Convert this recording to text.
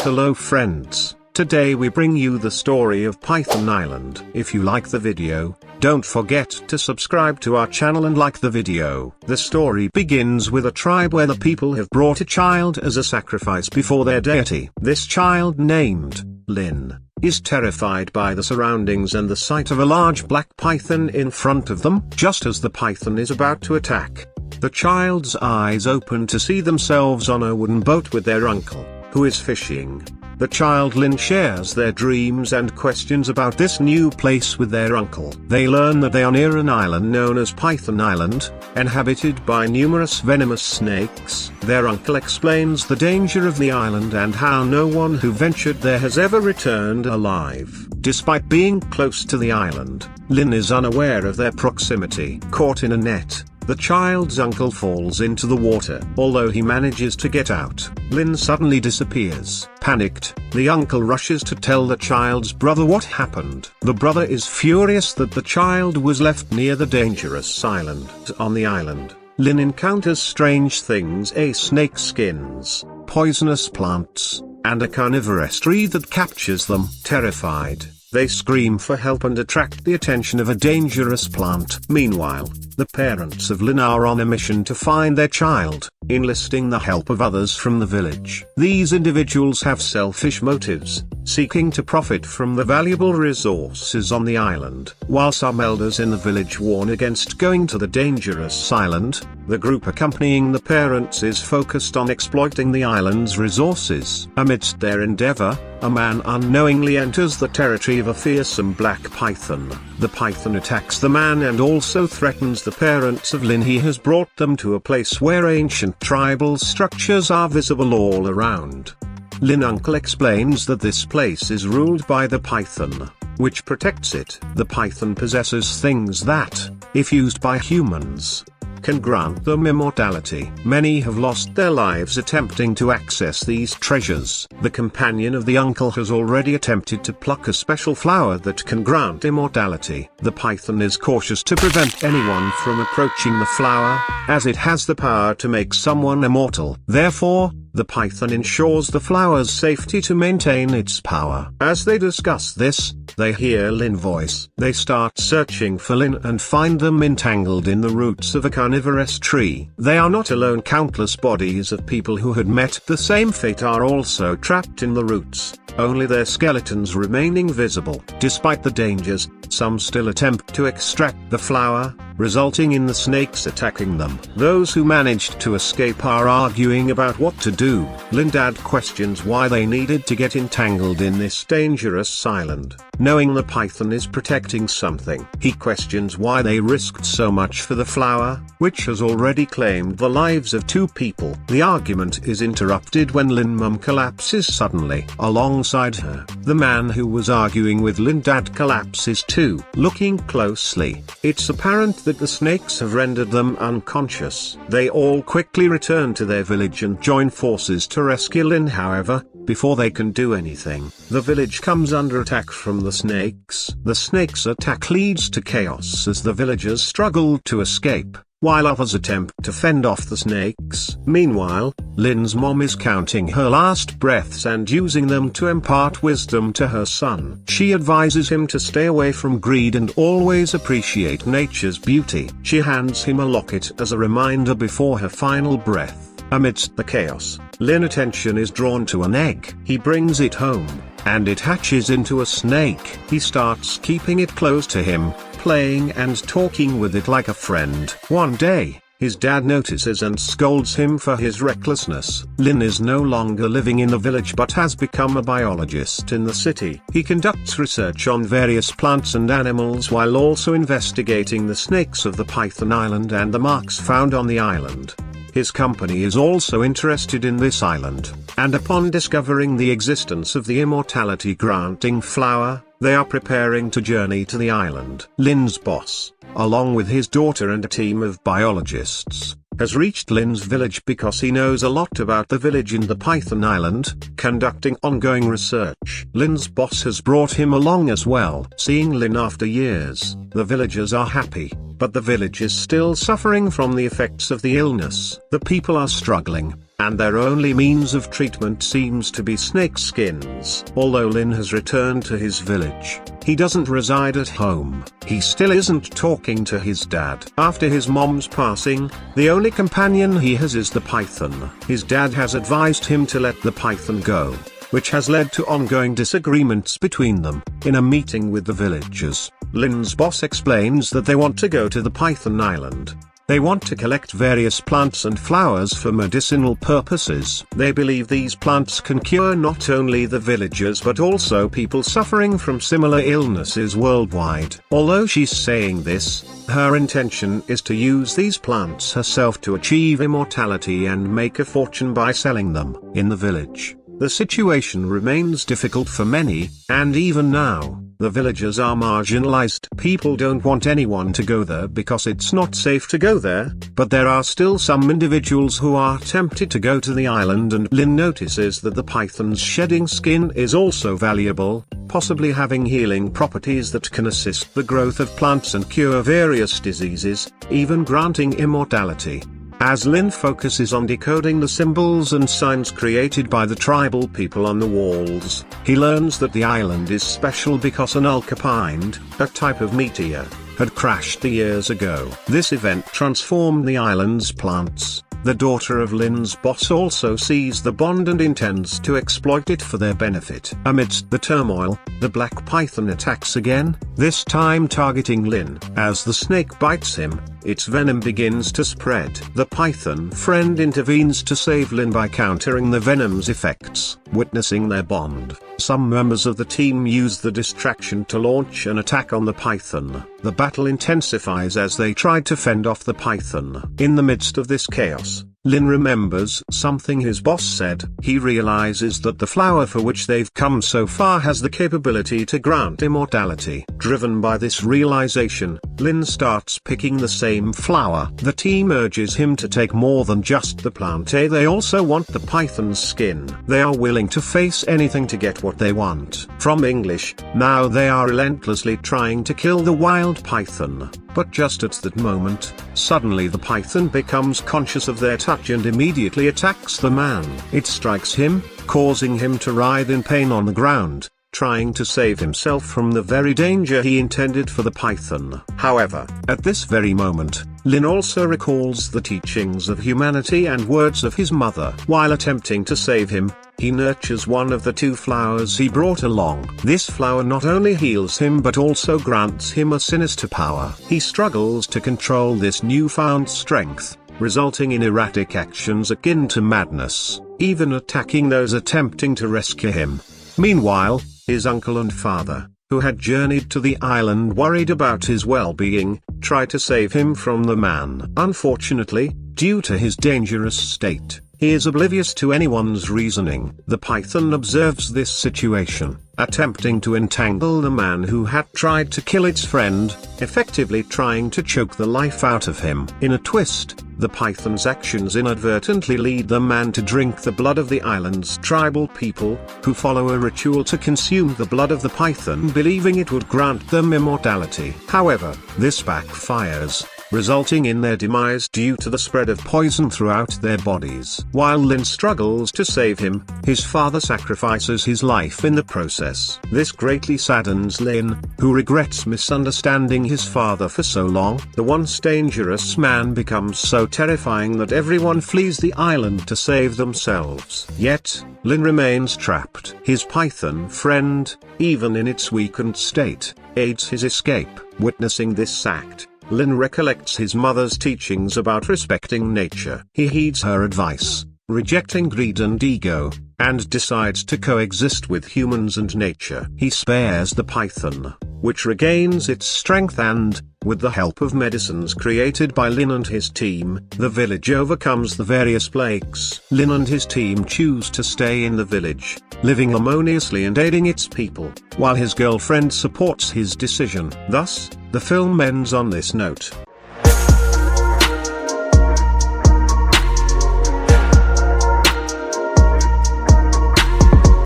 Hello friends, today we bring you the story of Python Island. If you like the video, don't forget to subscribe to our channel and like the video. The story begins with a tribe where the people have brought a child as a sacrifice before their deity. This child, named Lin, is terrified by the surroundings and the sight of a large black python in front of them. Just as the python is about to attack, the child's eyes open to see themselves on a wooden boat with their uncle, who is fishing. The child Lin shares their dreams and questions about this new place with their uncle. They learn that they are near an island known as Python Island, inhabited by numerous venomous snakes. Their uncle explains the danger of the island and how no one who ventured there has ever returned alive. Despite being close to the island, Lin is unaware of their proximity. Caught in a net, the child's uncle falls into the water. Although he manages to get out, Lin suddenly disappears. Panicked, the uncle rushes to tell the child's brother what happened. The brother is furious that the child was left near the dangerous island. On the island, Lin encounters strange things: snake skins, poisonous plants, and a carnivorous tree that captures them. Terrified, they scream for help and attract the attention of a dangerous plant. Meanwhile, the parents of Lin are on a mission to find their child, enlisting the help of others from the village. These individuals have selfish motives, seeking to profit from the valuable resources on the island. While some elders in the village warn against going to the dangerous island, the group accompanying the parents is focused on exploiting the island's resources. Amidst their endeavor, a man unknowingly enters the territory of a fearsome black python. The python attacks the man and also threatens the parents of Lin. He has brought them to a place where ancient tribal structures are visible all around. Lin uncle explains that this place is ruled by the python, which protects it. The python possesses things that, if used by humans, can grant them immortality. Many have lost their lives attempting to access these treasures. The companion of the uncle has already attempted to pluck a special flower that can grant immortality. The python is cautious to prevent anyone from approaching the flower, as it has the power to make someone immortal. Therefore, the python ensures the flower's safety to maintain its power. As they discuss this, they hear Lin's voice. They start searching for Lin and find them entangled in the roots of a carnivorous tree. They are not alone. Countless bodies of people who had met the same fate are also trapped in the roots, only their skeletons remaining visible. Despite the dangers, some still attempt to extract the flower, resulting in the snakes attacking them. Those who managed to escape are arguing about what to do. Lin's dad questions why they needed to get entangled in this dangerous island. Knowing the python is protecting something, he questions why they risked so much for the flower, which has already claimed the lives of 2 people. The argument is interrupted when Lin's mum collapses suddenly. Alongside her, the man who was arguing with Lin's dad collapses too. Looking closely, it's apparent that the snakes have rendered them unconscious. They all quickly return to their village and join forces to rescue Lin. However, before they can do anything, the village comes under attack from the snakes. The snakes' attack leads to chaos as the villagers struggle to escape, while others attempt to fend off the snakes. Meanwhile, Lin's mom is counting her last breaths and using them to impart wisdom to her son. She advises him to stay away from greed and always appreciate nature's beauty. She hands him a locket as a reminder before her final breath. Amidst the chaos, Lin's attention is drawn to an egg. He brings it home, and it hatches into a snake. He starts keeping it close to him, playing and talking with it like a friend. One day, his dad notices and scolds him for his recklessness. Lin is no longer living in the village but has become a biologist in the city. He conducts research on various plants and animals while also investigating the snakes of the Python Island and the marks found on the island. His company is also interested in this island, and upon discovering the existence of the immortality-granting flower, they are preparing to journey to the island. Lin's boss, along with his daughter and a team of biologists, has reached Lin's village because he knows a lot about the village in the Python Island, conducting ongoing research. Lin's boss has brought him along as well. Seeing Lin after years, the villagers are happy, but the village is still suffering from the effects of the illness. The people are struggling, and their only means of treatment seems to be snake skins. Although Lin has returned to his village, he doesn't reside at home. He still isn't talking to his dad. After his mom's passing, the only companion he has is the python. His dad has advised him to let the python go, which has led to ongoing disagreements between them. In a meeting with the villagers, Lin's boss explains that they want to go to the Python Island. They want to collect various plants and flowers for medicinal purposes. They believe these plants can cure not only the villagers but also people suffering from similar illnesses worldwide. Although she's saying this, her intention is to use these plants herself to achieve immortality and make a fortune by selling them. In the village, the situation remains difficult for many, and even now, the villagers are marginalized. People don't want anyone to go there because it's not safe to go there, but there are still some individuals who are tempted to go to the island, and Lin notices that the python's shedding skin is also valuable, possibly having healing properties that can assist the growth of plants and cure various diseases, even granting immortality. As Lin focuses on decoding the symbols and signs created by the tribal people on the walls, he learns that the island is special because an ulcapind, a type of meteor, had crashed years ago. This event transformed the island's plants. The daughter of Lin's boss also sees the bond and intends to exploit it for their benefit. Amidst the turmoil, the black python attacks again, this time targeting Lin. As the snake bites him, its venom begins to spread. The python friend intervenes to save Lin by countering the venom's effects. Witnessing their bond, some members of the team use the distraction to launch an attack on the python. The battle intensifies as they try to fend off the python. In the midst of this chaos, Lin remembers something his boss said. He realizes that the flower for which they've come so far has the capability to grant immortality. Driven by this realization, Lin starts picking the same flower. The team urges him to take more than just the plant. They also want the python's skin. They are willing to face anything to get what they want. From English, now they are relentlessly trying to kill the wild python. But just at that moment, suddenly the python becomes conscious of their touch and immediately attacks the man. It strikes him, causing him to writhe in pain on the ground, trying to save himself from the very danger he intended for the python. However, at this very moment, Lin also recalls the teachings of humanity and words of his mother. While attempting to save him, he nurtures one of the two flowers he brought along. This flower not only heals him but also grants him a sinister power. He struggles to control this newfound strength, resulting in erratic actions akin to madness, even attacking those attempting to rescue him. Meanwhile, his uncle and father, who had journeyed to the island worried about his well-being, try to save him from the man. Unfortunately, due to his dangerous state, he is oblivious to anyone's reasoning. The python observes this situation, attempting to entangle the man who had tried to kill its friend, effectively trying to choke the life out of him. In a twist, the python's actions inadvertently lead the man to drink the blood of the island's tribal people, who follow a ritual to consume the blood of the python, believing it would grant them immortality. However, this backfires, resulting in their demise due to the spread of poison throughout their bodies. While Lin struggles to save him, his father sacrifices his life in the process. This greatly saddens Lin, who regrets misunderstanding his father for so long. The once dangerous man becomes so terrifying that everyone flees the island to save themselves. Yet, Lin remains trapped. His python friend, even in its weakened state, aids his escape. Witnessing this act, Lin recollects his mother's teachings about respecting nature. He heeds her advice, rejecting greed and ego, and decides to coexist with humans and nature. He spares the python, which regains its strength, and, with the help of medicines created by Lin and his team, the village overcomes the various plagues. Lin and his team choose to stay in the village, living harmoniously and aiding its people, while his girlfriend supports his decision. Thus, the film ends on this note.